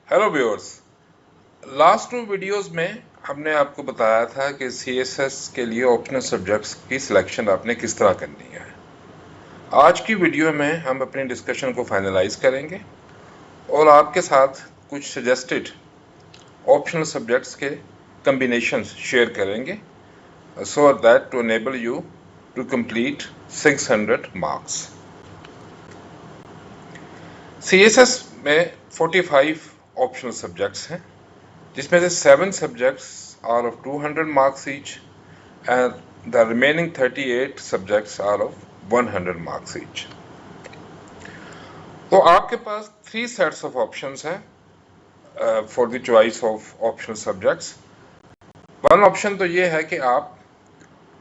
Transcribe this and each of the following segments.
Hello viewers. Last 2 videos में हमने आपको बताया था कि सीएसएस के लिए ऑप्शनल सब्जेक्ट्स की सिलेक्शन आपने किस तरह करनी है। आज की वीडियो में हम अपनी डिस्कशन को फाइनलाइज करेंगे और आपके साथ कुछ सजेस्टेड ऑप्शनल सब्जेक्ट्स के कम्बिनेशंस शेयर करेंगे so that to enable you to complete 600 marks. CSS में 45 ऑप्शनल सब्जेक्ट्स हैं, जिसमें से 7 subjects are of 200 marks each and the remaining 38 subjects are of 100 marks each. तो आपके पास 3 sets of options हैं for the choice of optional subjects. One option तो ये है कि आप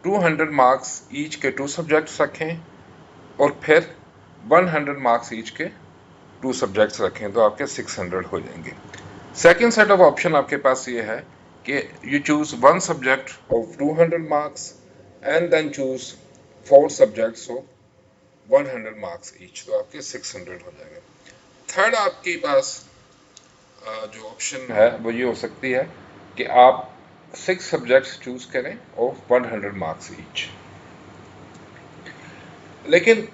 200 marks each के 2 subjects रखें और फिर 100 marks each के 2 subjects रखें, तो आपके 600 हो जाएंगे। सेकेंड सेट ऑफ ऑप्शन आपके पास ये है कि you choose one subject of 200 marks and then choose 4 subjects of 100 marks each, तो आपके 600 हो जाएंगे। थर्ड आपके पास जो ऑप्शन है वो ये हो सकती है कि आप 6 सब्जेक्ट्स चूज करें ऑफ 100 मार्क्स ईच। लेकिन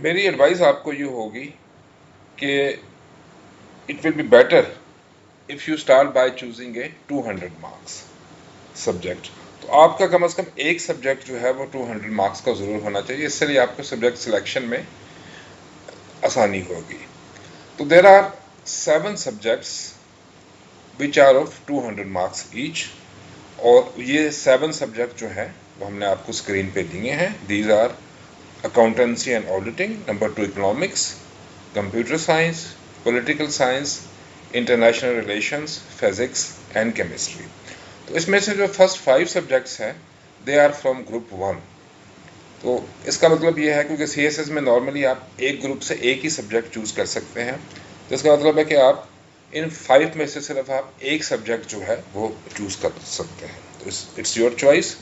मेरी एडवाइस आपको ये होगी कि it will be better if you start by choosing a 200 marks subject, तो आपका कम से कम एक सब्जेक्ट जो है वो 200 मार्क्स का जरूर होना चाहिए। इससे लिए आपको सब्जेक्ट सिलेक्शन में आसानी होगी। तो there are 7 subjects which are of 200 marks each, और ये 7 सब्जेक्ट जो है वो हमने आपको स्क्रीन पे दिए हैं। These are accountancy and auditing, number 2 economics, computer science, political science, international relations, physics and chemistry. तो इसमें से जो फर्स्ट 5 सब्जेक्ट्स हैं दे आर फ्रॉम ग्रुप 1। तो इसका मतलब ये है क्योंकि सीएसएस में नॉर्मली आप एक ग्रुप से एक ही सब्जेक्ट चूज कर सकते हैं, तो इसका मतलब है कि आप इन 5 में से सिर्फ आप एक सब्जेक्ट जो है वो चूज कर सकते हैं। तो इट्स योर चॉइस।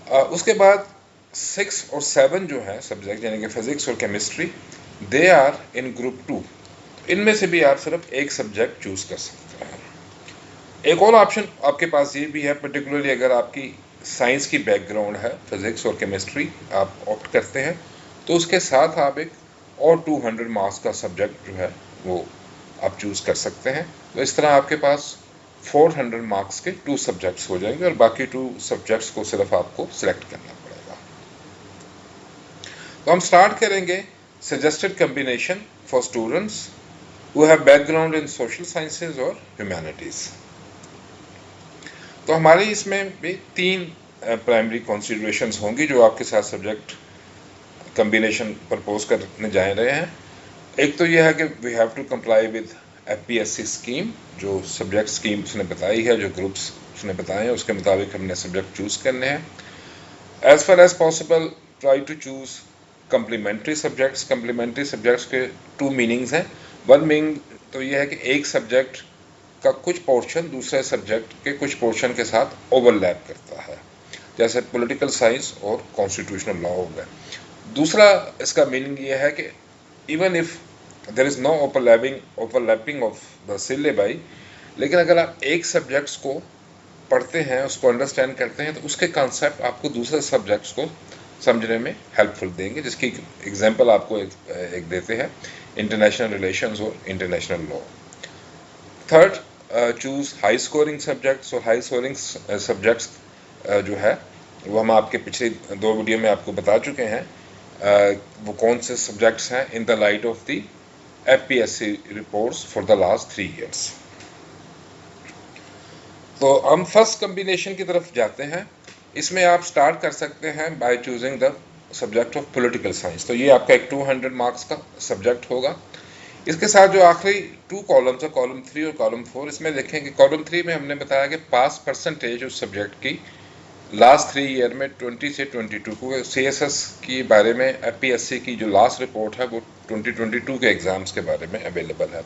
उसके बाद 6 और 7 जो है सब्जेक्ट यानी कि फिजिक्स और chemistry, they are in group 2। इनमें से भी आप सिर्फ एक सब्जेक्ट चूज कर सकते हैं। एक और ऑप्शन आपके पास ये भी है, पर्टिकुलरली अगर आपकी साइंस की बैकग्राउंड है, फिजिक्स और केमिस्ट्री आप ऑप्ट करते हैं, तो उसके साथ आप एक और 200 मार्क्स का सब्जेक्ट जो है वो आप चूज कर सकते हैं। तो इस तरह आपके पास 400 मार्क्स के 2 सब्जेक्ट्स हो जाएंगे और बाकी 2 सब्जेक्ट्स को सिर्फ आपको सिलेक्ट करना पड़ेगा। तो हम स्टार्ट करेंगे suggested combination for students who have background in social sciences और humanities। तो हमारे इसमें भी 3 प्राइमरी कंसीडरेशंस होंगी जो आपके साथ सब्जेक्ट कम्बिनेशन प्रपोज करने जा रहे हैं। एक तो यह है कि we have to comply with FPSC scheme, जो सब्जेक्ट स्कीम उसने बताई है, जो ग्रुप्स उसने बताए हैं उसके मुताबिक हमने सब्जेक्ट चूज करने हैं। As far as possible try to choose complementary subjects. Complementary subjects के 2 मीनिंग्स हैं। वन मीनिंग तो यह है कि एक सब्जेक्ट का कुछ पोर्शन दूसरे सब्जेक्ट के कुछ पोर्शन के साथ ओवरलैप करता है, जैसे पॉलिटिकल साइंस और कॉन्स्टिट्यूशनल लॉ हो गए। दूसरा इसका मीनिंग यह है कि even if there is no overlapping of the syllabus, लेकिन अगर आप एक सब्जेक्ट्स को पढ़ते हैं, उसको अंडरस्टैंड करते हैं, तो उसके कॉन्सेप्ट आपको दूसरे सब्जेक्ट्स को समझने में हेल्पफुल देंगे, जिसकी एग्जांपल आपको एक देते हैं, इंटरनेशनल रिलेशंस और international law. Third, choose high scoring subjects. और हाई स्कोरिंग सब्जेक्ट्स जो है वो हम आपके पिछले 2 वीडियो में आपको बता चुके हैं वो कौन से सब्जेक्ट्स हैं in the light of the FPSC reports for the last 3 years. तो हम फर्स्ट कम्बिनेशन की तरफ जाते हैं। इसमें आप स्टार्ट कर सकते हैं by choosing the subject of political science. तो ये आपका एक 200 मार्क्स का सब्जेक्ट होगा। इसके साथ जो आखिरी 2 कॉलम्स है, कॉलम 3 और कॉलम 4, इसमें देखें कि कॉलम 3 में हमने बताया कि पास परसेंटेज उस सब्जेक्ट की लास्ट 3 ईयर में 20 से 22, क्योंकि सीएसएस के बारे में एफपीएससी की जो लास्ट रिपोर्ट है वो 2022 के एग्जाम्स के बारे में अवेलेबल है।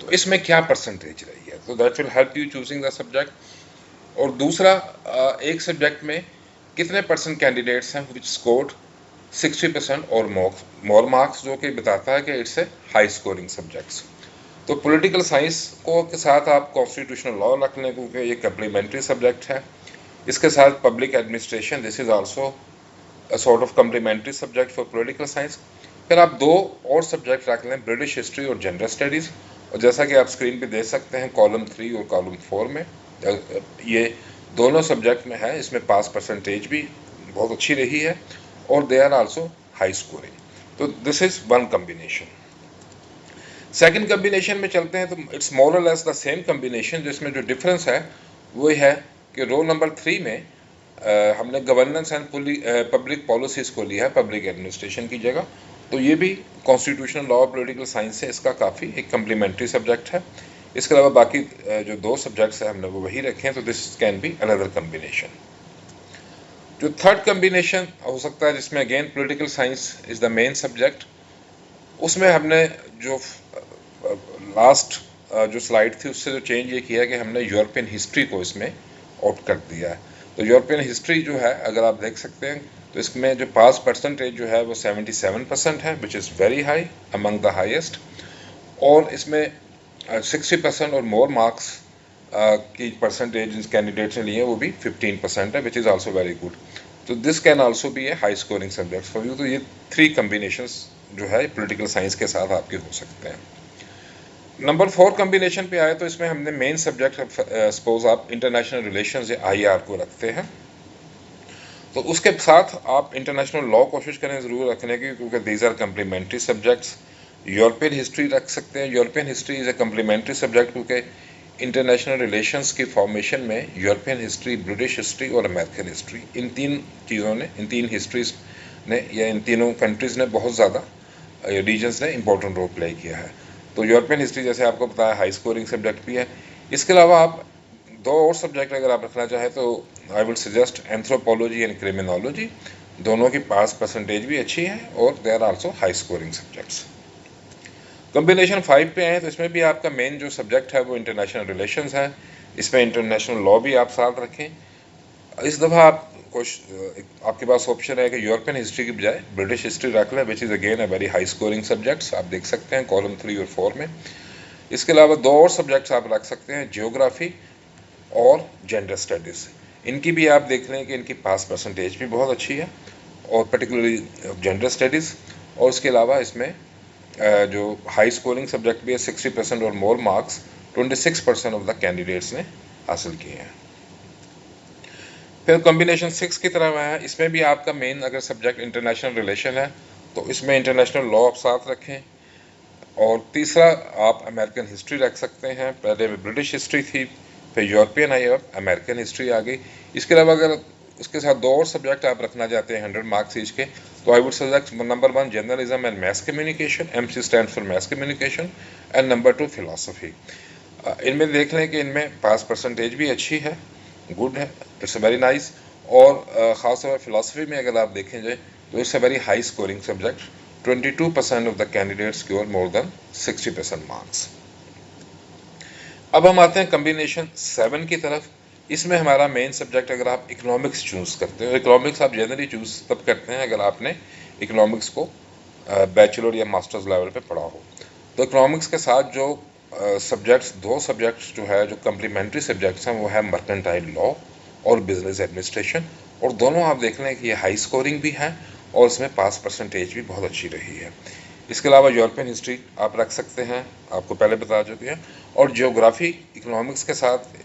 तो इसमें क्या परसेंटेज रही है, तो that will help you choosing the subject. और दूसरा, एक सब्जेक्ट में कितने परसेंट कैंडिडेट्स हैं विच स्कोर्ड 60% और मोर मार्क्स, जो कि बताता है कि it's a high scoring subjects. तो पॉलिटिकल साइंस को के साथ आप कॉन्स्टिट्यूशनल लॉ रख लें क्योंकि ये कम्प्लीमेंट्री सब्जेक्ट है। इसके साथ public administration, this is also a sort of complementary subject for political science. फिर आप दो और सब्जेक्ट रख लें, ब्रिटिश हिस्ट्री और जेंडर स्टडीज़। और जैसा कि आप स्क्रीन पे देख सकते हैं कॉलम 3 और कॉलम 4 में ये दोनों सब्जेक्ट में है। इसमें पास परसेंटेज भी बहुत अच्छी रही है और they are also high scoring. तो this is one combination. Second combination में चलते हैं तो इट्स मोर और लेस द सेम कम्बिनेशन, जिसमें जो डिफरेंस है वो है कि रोल नंबर 3 में हमने गवर्नेंस एंड पब्लिक पॉलिसीज़ को लिया है पब्लिक एडमिनिस्ट्रेशन की जगह। तो ये भी कॉन्स्टिट्यूशनल लॉ और पॉलिटिकल साइंस से इसका काफ़ी एक कम्प्लीमेंट्री सब्जेक्ट है। इसके अलावा बाकी जो दो सब्जेक्ट्स हैं हमने वो वही रखे हैं। तो this can be another combination. जो थर्ड कम्बिनेशन हो सकता है जिसमें again political science is the main subject, उसमें हमने जो लास्ट जो स्लाइड थी उससे जो चेंज ये किया है कि हमने यूरोपियन हिस्ट्री को इसमें आउट कर दिया है। तो यूरोपियन हिस्ट्री जो है अगर आप देख सकते हैं तो इसमें जो पास परसेंटेज जो है वो 77% है, which is very high, among the highest. और इसमें 60% और मोर मार्क्स की परसेंटेज कैंडिडेट्स ने लिए वो भी 15% है, which is also very good. तो this can also be a high scoring subject for you. तो ये 3 कम्बिनेशंस जो है पॉलिटिकल साइंस के साथ आपके हो सकते हैं। नंबर 4 कम्बिनेशन पे आए तो इसमें हमने मेन सब्जेक्ट सपोज आप इंटरनेशनल रिलेशंस या IR को रखते हैं, तो उसके साथ आप इंटरनेशनल लॉ कोशिश करें ज़रूर रखने की क्योंकि these are complementary subjects. European history रख सकते हैं। European history is a complementary subject क्योंकि इंटरनेशनल रिलेशंस की फॉर्मेशन में यूरोपियन हिस्ट्री, ब्रिटिश हिस्ट्री और अमेरिकन हिस्ट्री, इन 3 चीज़ों ने, इन 3 हिस्ट्रीज़ ने या इन तीनों कंट्रीज़ ने बहुत ज़्यादा रीजन्स ने इंपॉर्टेंट रोल प्ले किया है। तो यूरोपियन हिस्ट्री जैसे आपको बताया हाई स्कोरिंग सब्जेक्ट भी है। इसके अलावा आप 2 और सब्जेक्ट अगर आप रखना चाहें तो I would suggest anthropology and criminology. दोनों की पास परसेंटेज भी अच्छी है और they are also high scoring subjects. Combination 5 पे आए तो इसमें भी आपका मेन जो सब्जेक्ट है वो इंटरनेशनल रिलेशंस है। इसमें इंटरनेशनल लॉ भी आप साथ रखें। इस दफ़ा आप आपके पास ऑप्शन है कि यूरोपियन हिस्ट्री की बजाय ब्रिटिश हिस्ट्री रख लें, which is again a very high scoring subjects. आप देख सकते हैं कॉलम 3 और 4 में। इसके अलावा 2 और सब्जेक्ट्स आप रख सकते हैं, जियोग्राफी और जेंडर स्टडीज़। इनकी भी आप देख लें कि इनकी पास परसेंटेज भी बहुत अच्छी है और पर्टिकुलरली जेंडर स्टडीज़। और इसके अलावा इसमें जो हाई स्कोरिंग सब्जेक्ट भी है, 60% और more marks 26% of the candidates ने हासिल किए हैं। फिर कॉम्बिनेशन 6 की तरफ है। इसमें भी आपका मेन अगर सब्जेक्ट इंटरनेशनल रिलेशन है तो इसमें इंटरनेशनल लॉ आप साथ रखें। और तीसरा आप अमेरिकन हिस्ट्री रख सकते हैं। पहले ब्रिटिश हिस्ट्री थी, फिर यूरोपियन आई और अमेरिकन हिस्ट्री आ गई। इसके अलावा अगर उसके साथ 2 और सब्जेक्ट आप रखना चाहते हैं 100 मार्क्स ईच के, तो I would suggest number 1 journalism and mess communication, MC stand for mess communication, and number 2 philosophy. इनमें देख लें कि इनमें पास परसेंटेज भी अच्छी है, गुड है, इट्स वेरी नाइस। और ख़ास तौर पर फिलासफी में अगर आप देखें जाए तो it's a very high scoring subject. 22% of the candidates score more than 60% marks. अब हम आते हैं कम्बिनेशन 7 की तरफ। इसमें हमारा मेन सब्जेक्ट अगर आप इकोनॉमिक्स चूज़ करते हो, इकोनॉमिक्स आप जनरली चूज़ तब करते हैं अगर आपने इकोनॉमिक्स को बैचलर या मास्टर्स लेवल पे पढ़ा हो। तो इकोनॉमिक्स के साथ जो सब्जेक्ट्स, 2 सब्जेक्ट्स जो है जो कम्प्लीमेंट्री सब्जेक्ट्स हैं वो है मर्केंटाइल लॉ और बिजनेस एडमिनिस्ट्रेशन। और दोनों आप देख लें कि ये हाई स्कोरिंग भी है और इसमें पास परसेंटेज भी बहुत अच्छी रही है। इसके अलावा यूरोपियन हिस्ट्री आप रख सकते हैं, आपको पहले बता चुके हैं। और जियोग्राफी इकोनॉमिक्स के साथ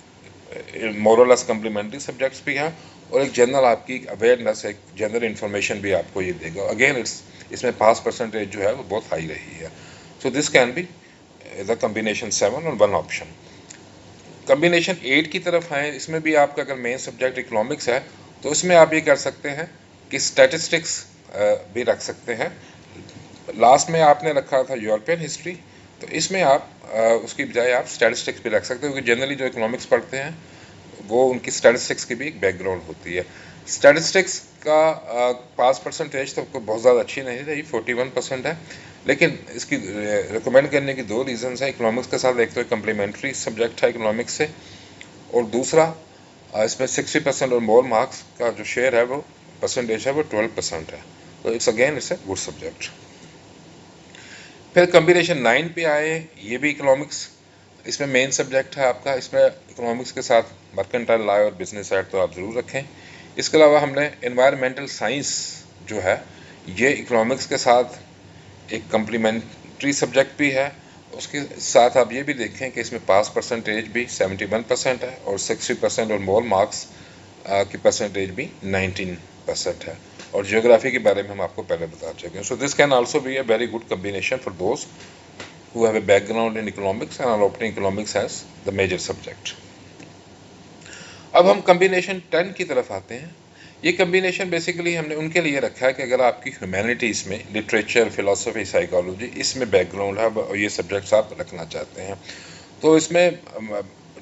मोर और लेस कम्प्लीमेंट्री सब्जेक्ट्स भी हैं और एक जनरल आपकी अवेयरनेस, एक जनरल इन्फॉर्मेशन भी आपको ये देगा। अगेन इसमें पास परसेंटेज जो है वो बहुत हाई रही है। So this can be the combination 7 और 1 ऑप्शन। कम्बिनेशन 8 की तरफ आए। इसमें भी आपका अगर मेन सब्जेक्ट इकोनॉमिक्स है तो इसमें आप ये कर सकते हैं कि स्टैटिस्टिक्स भी रख सकते हैं। लास्ट में आपने रखा था यूरोपियन हिस्ट्री, तो इसमें आप उसकी बजाय आप स्टैटिस्टिक्स भी रख सकते हो क्योंकि जनरली जो इकोनॉमिक्स पढ़ते हैं वो उनकी स्टैटिस्टिक्स की भी एक बैकग्राउंड होती है। स्टैटिस्टिक्स का पास परसेंटेज तो बहुत ज़्यादा अच्छी नहीं रही, 41% है। लेकिन इसकी रिकमेंड करने की 2 रीज़न्स हैं इकोनॉमिक्स के साथ। एक तो कम्प्लीमेंट्री सब्जेक्ट है इकोनॉमिक्स से, और दूसरा इसमें 60% और मोर मार्क्स का जो शेयर है वो परसेंटेज है वो 12% है। तो it's again it's a good subject. फिर कम्बिनेशन 9 पे आए, ये भी इकोनॉमिक्स, इसमें मेन सब्जेक्ट है आपका। इसमें इकोनॉमिक्स के साथ मर्केंटाइल लॉ और बिजनेस साइड तो आप ज़रूर रखें। इसके अलावा हमने एनवायरमेंटल साइंस जो है ये इकोनॉमिक्स के साथ एक कम्प्लीमेंट्री सब्जेक्ट भी है। उसके साथ आप ये भी देखें कि इसमें पास परसेंटेज भी 71% है और 60% और मोर मार्क्स की परसेंटेज भी 19% है। और जियोग्राफी के बारे में हम आपको पहले बता चुके हैं। सो this can also B a very good combination for those who have a background in economics and are opting economics as the major subject. अब हम कम्बिनेशन 10 की तरफ आते हैं। ये कम्बिनेशन बेसिकली हमने उनके लिए रखा है कि अगर आपकी ह्यूमैनिटीज़ में लिटरेचर, फिलोसफी, साइकोलॉजी इसमें बैकग्राउंड है और ये सब्जेक्ट्स आप रखना चाहते हैं, तो इसमें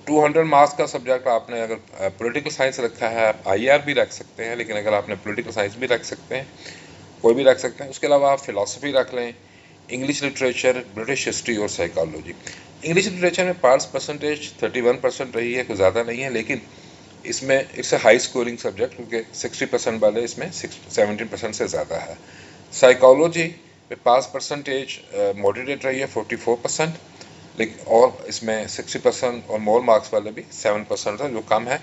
200 मार्क्स का सब्जेक्ट आपने अगर पॉलिटिकल साइंस रखा है, आप IR भी रख सकते हैं, लेकिन अगर आपने पॉलिटिकल साइंस भी रख सकते हैं, कोई भी रख सकते हैं। उसके अलावा आप फिलोसफी रख लें, इंग्लिश लिटरेचर, ब्रिटिश हिस्ट्री और साइकोलॉजी। इंग्लिश लिटरेचर में पास परसेंटेज 31% रही है, कोई ज़्यादा नहीं है, लेकिन इसमें it's a high scoring subject क्योंकि 60% वाले इसमें 17% से ज़्यादा है। साइकोलॉजी में पास परसेंटेज मॉडरेट रही है 44%, लेकिन और इसमें 60% और मोर मार्क्स वाले भी 7% है, जो कम है।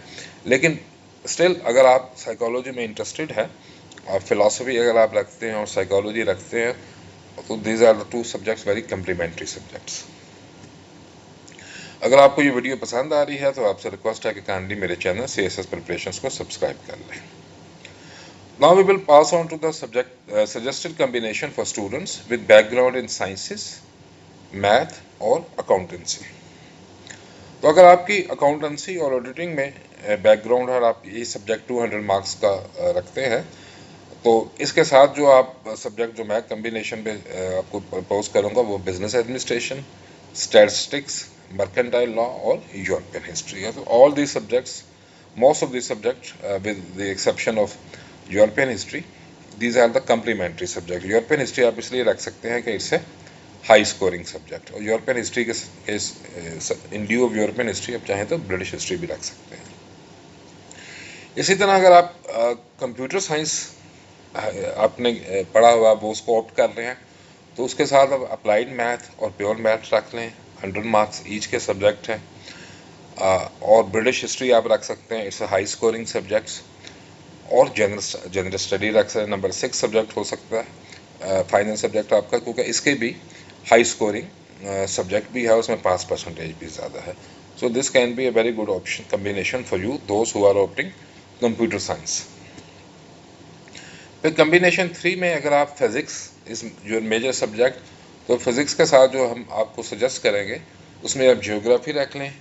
लेकिन स्टिल अगर आप साइकोलॉजी में इंटरेस्टेड है और फिलोसफी अगर आप रखते हैं और साइकोलॉजी रखते हैं, तो these are the 2 subjects very complementary subjects. अगर आपको ये वीडियो पसंद आ रही है तो आपसे रिक्वेस्ट है कि काइंडली मेरे चैनल CSS प्रिपरेशंस को सब्सक्राइब कर लें। Now we will pass on to the subject suggested combination for students with background in sciences, math और अकाउंटेंसी। तो अगर आपकी अकाउंटेंसी और ऑडिटिंग में बैकग्राउंड है और आप ये सब्जेक्ट 200 मार्क्स का रखते हैं, तो इसके साथ जो आप सब्जेक्ट जो मैं कम्बिनेशन पे आपको प्रपोज करूँगा वो business administration, statistics, mercantile law और यूरोपियन हिस्ट्री है। तो all these subjects, most of this subject with the exception of European history, these are the complementary subject. European history आप इसलिए रख सकते हैं कि it's a high scoring subject, और यूरोपियन हिस्ट्री के in due of European history आप चाहें तो ब्रिटिश हिस्ट्री भी रख सकते हैं। इसी तरह अगर आप कंप्यूटर साइंस आपने पढ़ा हुआ वो उसको ऑप्ट कर रहे हैं, तो उसके साथ अब अप्लाइड मैथ और प्योर मैथ रख लें, 100 मार्क्स ईच के सब्जेक्ट हैं। और ब्रिटिश हिस्ट्री आप रख सकते हैं, इट्स हाई स्कोरिंग सब्जेक्ट्स। और जनरल स्टडी रख सकते हैं, नंबर 6 सब्जेक्ट हो सकता है फाइनल सब्जेक्ट आपका, क्योंकि इसके भी हाई स्कोरिंग सब्जेक्ट भी है, उसमें पास परसेंटेज भी ज़्यादा है। So this can be a very good option combination for you those who are opting computer science. फिर कम्बिनेशन 3 में अगर आप फिज़िक्स इस जो मेजर सब्जेक्ट, तो फिज़िक्स के साथ जो हम आपको सजेस्ट करेंगे उसमें आप जियोग्राफी रख लें,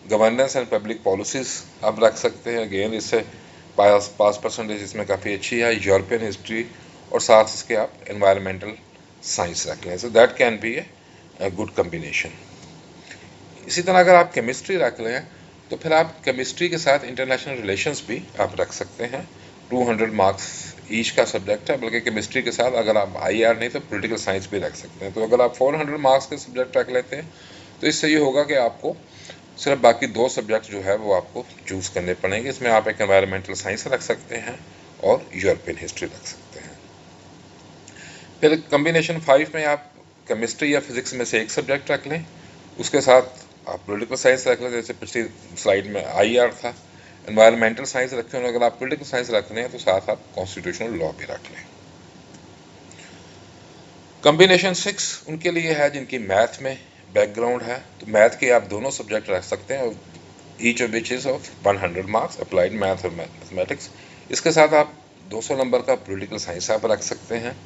गवर्नेंस एंड पब्लिक पॉलिसीज़ आप रख सकते हैं, अगेन इससे पास परसेंटेज इसमें काफ़ी अच्छी है, यूरोपियन हिस्ट्री, और साथ इसके आप एनवायरमेंटल साइंस रख लें। So that can be a good combination. इसी तरह अगर आप केमिस्ट्री रख लें तो फिर आप केमिस्ट्री के साथ इंटरनेशनल रिलेशंस भी आप रख सकते हैं, 200 मार्क्स ईच का सब्जेक्ट है। बल्कि केमिस्ट्री के साथ अगर आप IR नहीं तो पॉलिटिकल साइंस भी रख सकते हैं। तो अगर आप 400 मार्क्स के सब्जेक्ट रख लेते हैं तो इससे ये होगा कि आपको सिर्फ बाकी 2 सब्जेक्ट जो है वो आपको चूज़ करने पड़ेंगे। इसमें आप एक एनवायरमेंटल साइंस रख सकते हैं और यूरोपियन हिस्ट्री रख सकते हैं। फिर कम्बिनेशन 5 में आप केमिस्ट्री या फिजिक्स में से एक सब्जेक्ट रख लें, उसके साथ आप पॉलिटिकल साइंस रख लें, जैसे पिछली स्लाइड में IR था। एनवायरमेंटल साइंस रखें, और अगर आप पॉलिटिकल साइंस रख रहे हैं तो साथ आप कॉन्स्टिट्यूशनल लॉ भी रख लें। कम्बिनेशन 6 उनके लिए है जिनकी मैथ में बैकग्राउंड है, तो मैथ के आप दोनों सब्जेक्ट रख सकते हैं, each of which is of 100 marks, applied math और मैथमेटिक्स। इसके साथ आप 200 नंबर का पॉलिटिकल साइंस आप रख सकते हैं,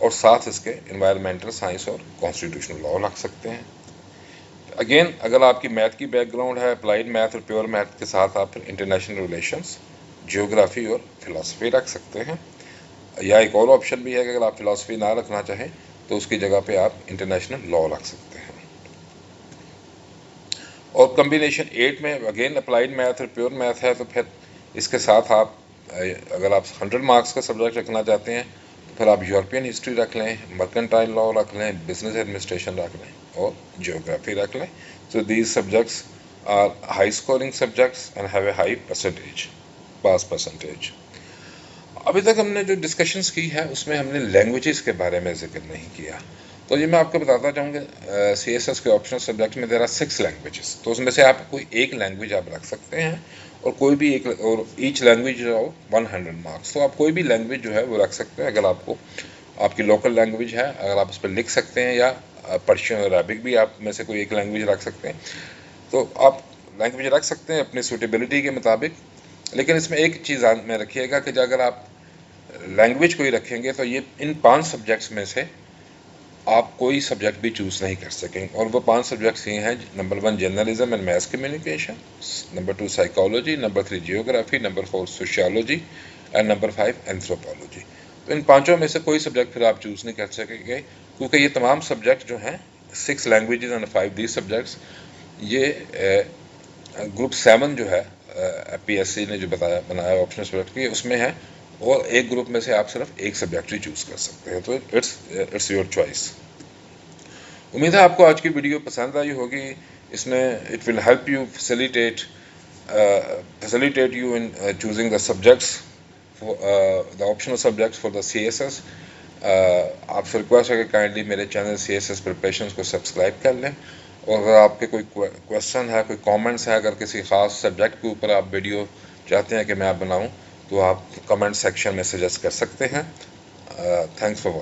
और साथ इसके एनवायरमेंटल साइंस और कॉन्स्टिट्यूशनल लॉ रख सकते हैं। अगेन अगर आपकी मैथ की बैकग्राउंड है, अप्लाइड मैथ और प्योर मैथ के साथ आप फिर इंटरनेशनल रिलेशंस, जियोग्राफी और फिलॉसफी रख सकते हैं। या एक और ऑप्शन भी है कि अगर आप फिलॉसफी ना रखना चाहें तो उसकी जगह पे आप इंटरनेशनल लॉ रख सकते हैं। और कम्बिनेशन 8 में अगेन अप्लाइड मैथ और प्योर मैथ है, तो फिर इसके साथ आप अगर आप 100 मार्क्स का सब्जेक्ट रखना चाहते हैं तो फिर आप यूरोपियन हिस्ट्री रख लें, मर्केंटाइल लॉ रख लें, बिजनेस एडमिनिस्ट्रेशन रख लें और जियोग्राफी रख लें। So these subjects are high scoring subjects and have a high percentage, pass percentage. अभी तक हमने जो डिस्कशंस की है उसमें हमने लैंग्वेजेस के बारे में जिक्र नहीं किया। तो ये मैं आपको बताता चाहूँगा CSS के ऑप्शनल सब्जेक्ट में देयर आर 6 लैंग्वेजेस, तो उसमें से आप कोई एक लैंग्वेज आप रख सकते हैं और कोई भी एक, और ईच लैंग्वेज जो है 100 मार्क्स। तो आप कोई भी लैंग्वेज जो है वो रख सकते हैं, अगर आपको आपकी लोकल लैंग्वेज है, अगर आप उस पर लिख सकते हैं, या पर्शियन और अरबिक भी आप में से कोई एक लैंग्वेज रख सकते हैं, तो आप लैंग्वेज रख सकते हैं अपनी सूटेबिलिटी के मुताबिक। लेकिन इसमें एक चीज़ में रखिएगा कि अगर आप लैंग्वेज कोई रखेंगे तो ये इन 5 सब्जेक्ट्स में से आप कोई सब्जेक्ट भी चूज़ नहीं कर सकेंगे, और वो 5 सब्जेक्ट्स ये हैं: number 1 journalism and mess communication, number 2 psychology, number 3 geography, number 4 sociology and number 5 anthropology. तो इन पांचों में से कोई सब्जेक्ट फिर आप चूज़ नहीं कर सकेंगे, क्योंकि ये तमाम सब्जेक्ट जो हैं 6 लैंग्वेजेस एंड 5 दीज सब्जेक्ट्स, ये ग्रुप 7 जो है PSC ने जो बनाया ऑप्शनल सब्जेक्ट की, उसमें है, और एक ग्रुप में से आप सिर्फ एक सब्जेक्ट ही चूज़ कर सकते हैं। तो इट्स योर चॉइस। उम्मीद है आपको आज की वीडियो पसंद आई होगी। इसमें it will help you facilitate you in choosing the subjects, the optional subjects for the CSS। आपसे रिक्वेस्ट है कि काइंडली मेरे चैनल CSS प्रिपरेशन को सब्सक्राइब कर लें, और अगर आपके कोई क्वेश्चन है, कोई कमेंट्स है, अगर किसी ख़ास सब्जेक्ट के ऊपर आप वीडियो चाहते हैं कि मैं आप बनाऊं, तो आप कमेंट सेक्शन में सजेस्ट कर सकते हैं। Thanks for watching.